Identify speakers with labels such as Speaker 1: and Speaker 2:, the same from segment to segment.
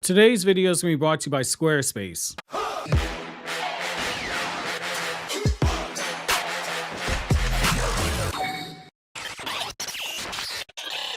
Speaker 1: Today's video is going to be brought to you by Squarespace.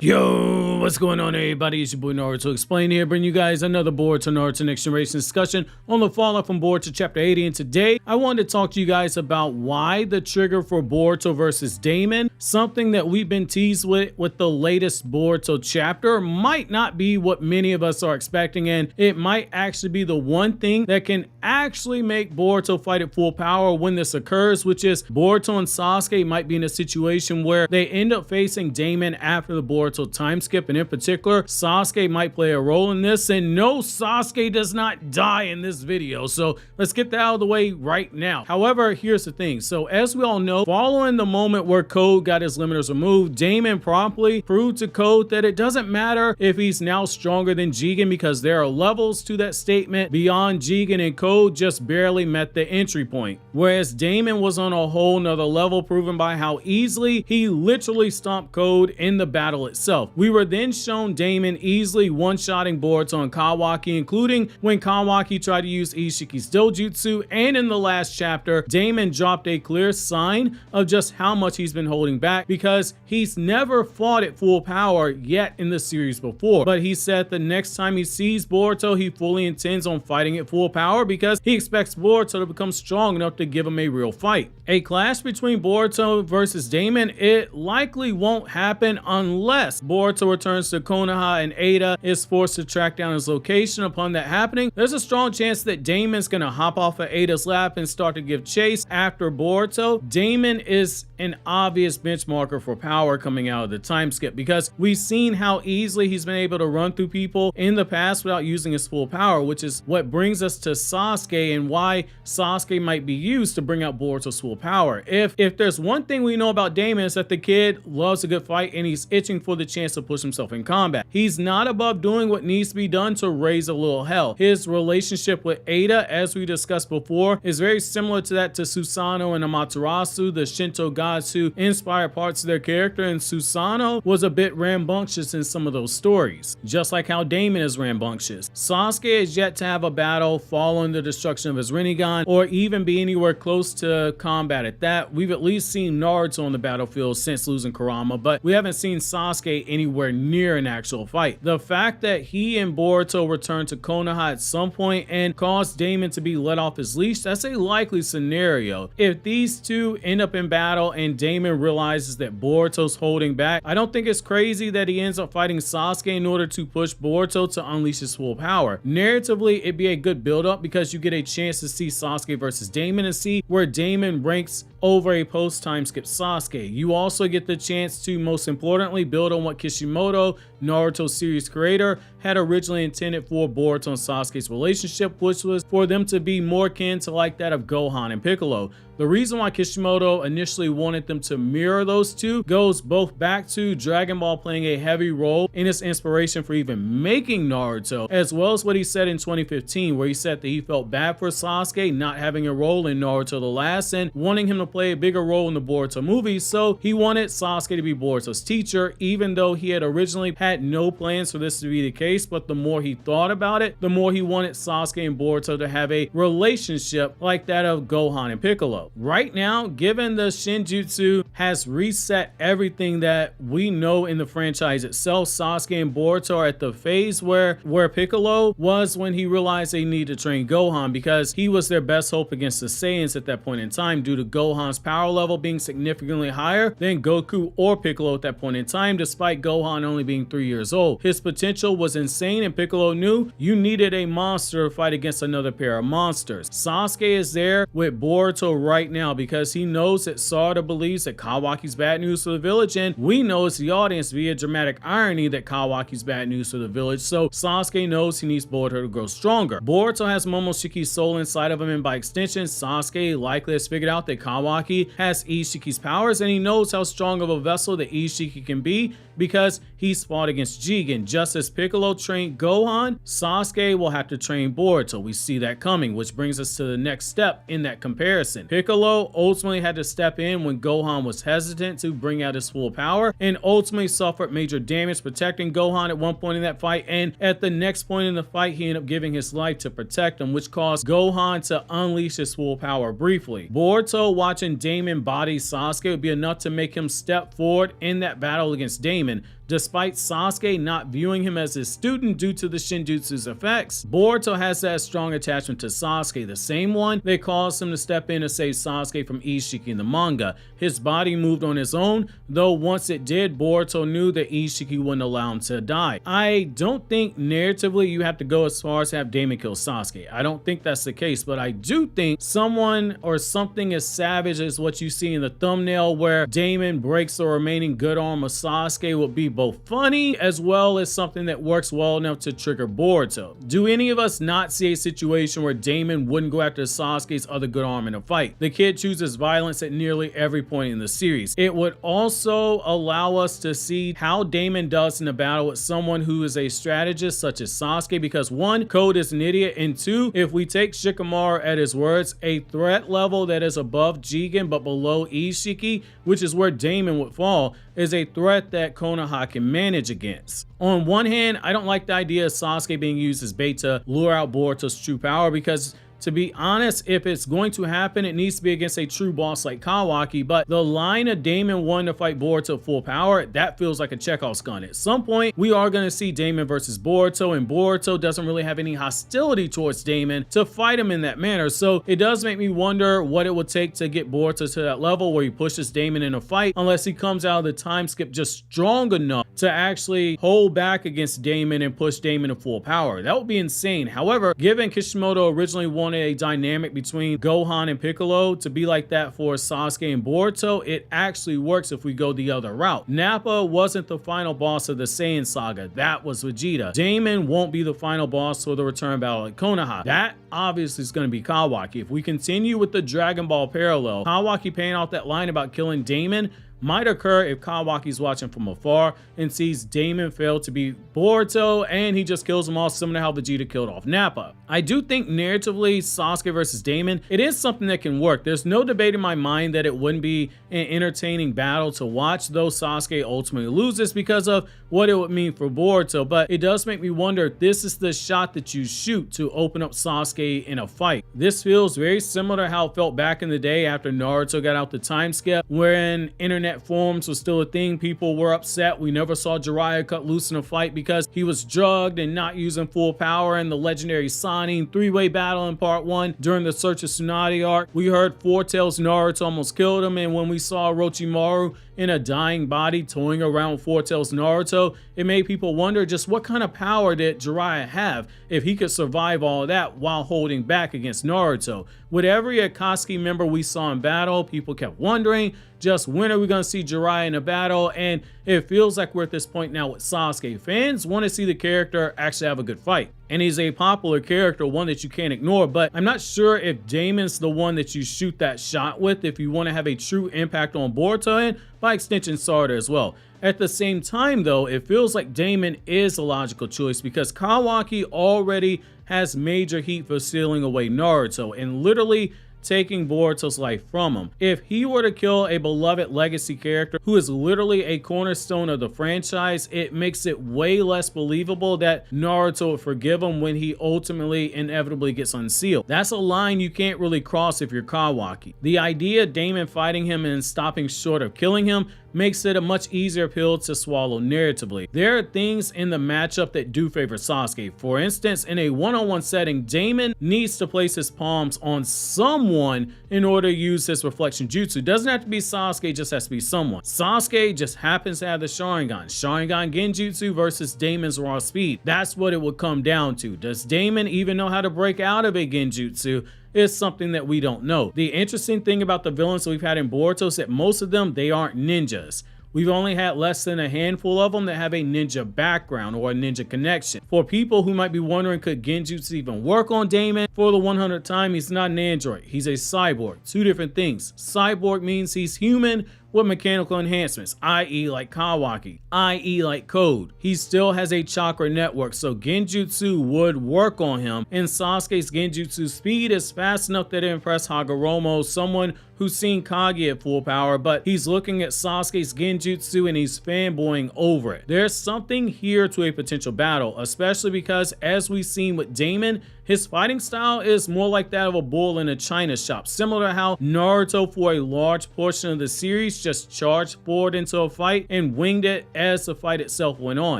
Speaker 1: Yo, what's going on everybody? It's your boy Naruto Explain here, bringing you guys another Boruto Naruto Next Generation discussion on the fallout from Boruto Chapter 80. And today, I wanted to talk to you guys about why the trigger for Boruto versus Daemon, something that we've been teased with the latest Boruto chapter, might not be what many of us are expecting, and it might actually be the one thing that can actually make Boruto fight at full power when this occurs, which is Boruto and Sasuke might be in a situation where they end up facing Daemon after the Boruto time skip, and in particular Sasuke might play a role in this. And no, Sasuke does not die in this video, so let's get that out of the way right now. However, here's the thing. So as we all know, following the moment where Code got his limiters removed, Daemon promptly proved to Code that it doesn't matter if he's now stronger than Jigen, because there are levels to that statement beyond Jigen, and Code just barely met the entry point. Whereas Daemon was on a whole nother level, proven by how easily he literally stomped Code in the battle itself. We were then shown Daemon easily one-shotting Boruto and Kawaki, including when Kawaki tried to use Ishiki's dojutsu, and in the last chapter, Daemon dropped a clear sign of just how much he's been holding back, because he's never fought at full power yet in the series before. But he said the next time he sees Boruto, he fully intends on fighting at full power because he expects Boruto to become strong enough to give him a real fight. A clash between Boruto versus Daemon, it likely won't happen unless Boruto returns to Konoha and Ada is forced to track down his location. Upon that happening, there's a strong chance that Daemon's gonna hop off of Ada's lap and start to give chase after Boruto. Daemon is an obvious benchmarker for power coming out of the time skip, because we've seen how easily he's been able to run through people in the past without using his full power, which is what brings us to Sasuke and why Sasuke might be used to bring out Boruto's full power. If there's one thing we know about Daemon, is that the kid loves a good fight and he's itching for the chance to push himself in combat. He's not above doing what needs to be done to raise a little hell. His relationship with Ada, as we discussed before, is very similar to that to Susanoo and Amaterasu, the Shinto gods who inspired parts of their character, and Susanoo was a bit rambunctious in some of those stories, just like how Daemon is rambunctious. Sasuke is yet to have a battle following the destruction of his Rinnegan, or even be anywhere close to combat at that. We've at least seen Naruto on the battlefield since losing Kurama, but we haven't seen Sasuke anywhere near an actual fight. The fact that he and Boruto return to Konoha at some point and cause Daemon to be let off his leash, that's a likely scenario. If these two end up in battle and Daemon realizes that Boruto's holding back, I don't think it's crazy that he ends up fighting Sasuke in order to push Boruto to unleash his full power. Narratively, it'd be a good build-up because you get a chance to see Sasuke versus Daemon and see where Daemon ranks over a post-time skip Sasuke. You also get the chance to, most importantly, build on what Kishimoto, Naruto series creator, had originally intended for Boruto and Sasuke's relationship, which was for them to be more akin to like that of Gohan and Piccolo. The reason why Kishimoto initially wanted them to mirror those two goes both back to Dragon Ball playing a heavy role in his inspiration for even making Naruto, as well as what he said in 2015, where he said that he felt bad for Sasuke not having a role in Naruto the Last and wanting him to play a bigger role in the Boruto movies, so he wanted Sasuke to be Boruto's teacher, even though he had originally had no plans for this to be the case. But the more he thought about it, the more he wanted Sasuke and Boruto to have a relationship like that of Gohan and Piccolo. Right now, given the Shinjutsu has reset everything that we know in the franchise itself, Sasuke and Boruto are at the phase where Piccolo was when he realized they needed to train Gohan, because he was their best hope against the Saiyans at that point in time, due to Gohan's power level being significantly higher than Goku or Piccolo at that point in time, despite Gohan only being 3 years old. His potential was insane, and Piccolo knew you needed a monster to fight against another pair of monsters. Sasuke is there with Boruto right now because he knows that Sarada believes that Kawaki's bad news for the village, and we know as the audience via dramatic irony that Kawaki's bad news for the village, so Sasuke knows he needs Boruto to grow stronger. Boruto has Momoshiki's soul inside of him, and by extension, Sasuke likely has figured out that Kawaki has Ishiki's powers, and he knows how strong of a vessel that Ishiki can be because he's fought fought against Jigen. Just as Piccolo trained Gohan, Sasuke will have to train Boruto. We see that coming, which brings us to the next step in that comparison. Piccolo ultimately had to step in when Gohan was hesitant to bring out his full power, and ultimately suffered major damage protecting Gohan at one point in that fight, and at the next point in the fight he ended up giving his life to protect him, which caused Gohan to unleash his full power briefly. Boruto watching Daemon body Sasuke would be enough to make him step forward in that battle against Daemon, despite Sasuke not viewing him as his student due to the Shinjutsu's effects. Boruto has that strong attachment to Sasuke, the same one that caused him to step in to save Sasuke from Ishiki in the manga. His body moved on his own, though once it did, Boruto knew that Ishiki wouldn't allow him to die. I don't think narratively you have to go as far as have Daemon kill Sasuke. I don't think that's the case, but I do think someone or something as savage as what you see in the thumbnail where Daemon breaks the remaining good arm of Sasuke would be both funny as well as something that works well enough to trigger Boruto. Do any of us not see a situation where Daemon wouldn't go after Sasuke's other good arm in a fight? The kid chooses violence at nearly every point in the series. It would also allow us to see how Daemon does in a battle with someone who is a strategist such as Sasuke, because one, Code is an idiot, and two, if we take Shikamaru at his words, a threat level that is above Jigen but below Ishiki, which is where Daemon would fall, is a threat that Konoha can manage against. On one hand, I don't like the idea of Sasuke being used as bait to lure out Boruto's true power, because to be honest, if it's going to happen, it needs to be against a true boss like Kawaki, but the line of Daemon wanting to fight Boruto full power, that feels like a Chekhov's gun. At some point, we are going to see Daemon versus Boruto, and Boruto doesn't really have any hostility towards Daemon to fight him in that manner, so it does make me wonder what it would take to get Boruto to that level where he pushes Daemon in a fight, unless he comes out of the time skip just strong enough to actually hold back against Daemon and push Daemon to full power. That would be insane. However, given Kishimoto originally wanted a dynamic between Gohan and Piccolo to be like that for Sasuke and Boruto, it actually works if we go the other route. Nappa wasn't the final boss of the Saiyan saga. That was Vegeta. Daemon won't be the final boss for the return battle at Konoha. That obviously is going to be Kawaki. If we continue with the Dragon Ball parallel, Kawaki paying off that line about killing Daemon might occur if Kawaki's watching from afar and sees Daemon fail to beat Boruto and he just kills them all, similar to how Vegeta killed off Nappa. I do think narratively Sasuke versus Daemon, it is something that can work. There's no debate in my mind that it wouldn't be an entertaining battle to watch, though Sasuke ultimately loses because of what it would mean for Boruto, but it does make me wonder if this is the shot that you shoot to open up Sasuke in a fight. This feels very similar to how it felt back in the day after Naruto got out the time skip, when internet forums was still a thing. People were upset we never saw Jiraiya cut loose in a fight because he was drugged and not using full power in the legendary Sannin three-way battle in part 1 during the Search of Tsunade arc. We heard Four Tails Naruto almost killed him, and when we saw Orochimaru in a dying body toying around Four Tails Naruto, it made people wonder just what kind of power did Jiraiya have if he could survive all of that while holding back against Naruto. With every Akatsuki member we saw in battle, people kept wondering just when are we going to see Jiraiya in a battle, and it feels like we're at this point now with Sasuke. Fans want to see the character actually have a good fight, and he's a popular character, one that you can't ignore, but I'm not sure if Daemon's the one that you shoot that shot with if you want to have a true impact on Boruto and by extension Sarada as well. At the same time though, it feels like Daemon is a logical choice because Kawaki already has major heat for sealing away Naruto and literally taking Boruto's life from him. If he were to kill a beloved legacy character who is literally a cornerstone of the franchise, it makes it way less believable that Naruto would forgive him when he ultimately inevitably gets unsealed. That's a line you can't really cross if you're Kawaki. The idea of Daemon fighting him and stopping short of killing him makes it a much easier pill to swallow narratively. There are things in the matchup that do favor Sasuke. For instance, in a one-on-one setting, Daemon needs to place his palms on someone in order to use his reflection jutsu. Doesn't have to be Sasuke, just has to be someone. Sasuke just happens to have the Sharingan. Sharingan Genjutsu versus Daemon's raw speed. That's what it would come down to. Does Daemon even know how to break out of a Genjutsu? Is something that we don't know. The interesting thing about the villains that we've had in Boruto is that most of them, they aren't ninjas. We've only had less than a handful of them that have a ninja background or a ninja connection. For people who might be wondering, could Genjutsu even work on Daemon? For the 100th time, he's not an android. He's a cyborg. Two different things. Cyborg means he's human, with mechanical enhancements, i.e. like Kawaki, i.e. like code. He still has a chakra network, so genjutsu would work on him, and Sasuke's genjutsu speed is fast enough that it impress Hagoromo, someone who's seen Kage at full power, but he's looking at Sasuke's genjutsu and he's fanboying over it. There's something here to a potential battle, especially because, as we've seen with Daemon, his fighting style is more like that of a bull in a china shop, similar to how Naruto for a large portion of the series just charged forward into a fight and winged it as the fight itself went on.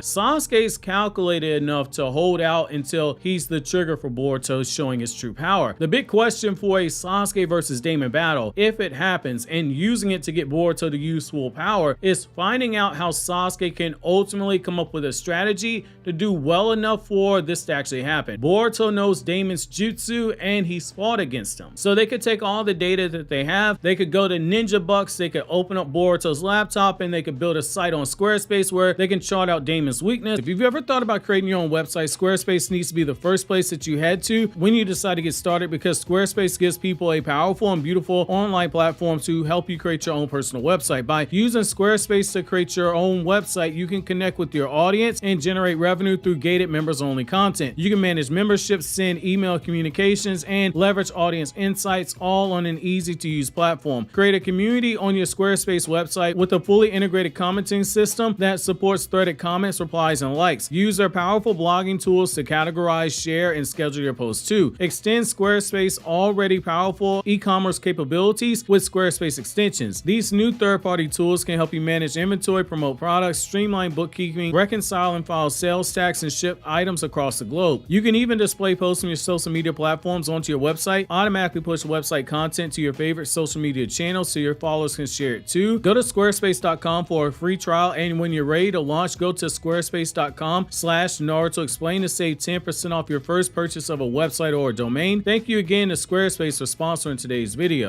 Speaker 1: Sasuke's calculated enough to hold out until he's the trigger for Boruto showing his true power. The big question for a Sasuke versus Daemon battle, if it happens, and using it to get Boruto to use full power, is finding out how Sasuke can ultimately come up with a strategy to do well enough for this to actually happen. Boruto knows Daemon's jutsu and he's fought against him. So they could take all the data that they have, they could go to Ninja Bucks, they could open up Boruto's laptop, and they could build a site on Squarespace where they can chart out Daemon's weakness. If you've ever thought about creating your own website, Squarespace needs to be the first place that you head to when you decide to get started, because Squarespace gives people a powerful and beautiful online platform to help you create your own personal website. By using Squarespace to create your own website, you can connect with your audience and generate revenue through gated members only content. You can manage memberships, send email communications, and leverage audience insights, all on an easy to use platform. Create a community on your Squarespace website with a fully integrated commenting system that supports threaded comments, replies, and likes. Use their powerful blogging tools to categorize, share, and schedule your posts too. Extend Squarespace already powerful e-commerce capabilities with Squarespace extensions. These new third-party tools can help you manage inventory, promote products, streamline bookkeeping, reconcile and file sales tax, and ship items across the globe. You can even display posts on your social media platforms onto your website, automatically push website content to your favorite social media channels so your followers can share it too. Go to squarespace.com for a free trial, and when you're ready to launch, go to squarespace.com/Naruto Explain to save 10% off your first purchase of a website or a domain. Thank you again to Squarespace for sponsoring today's video.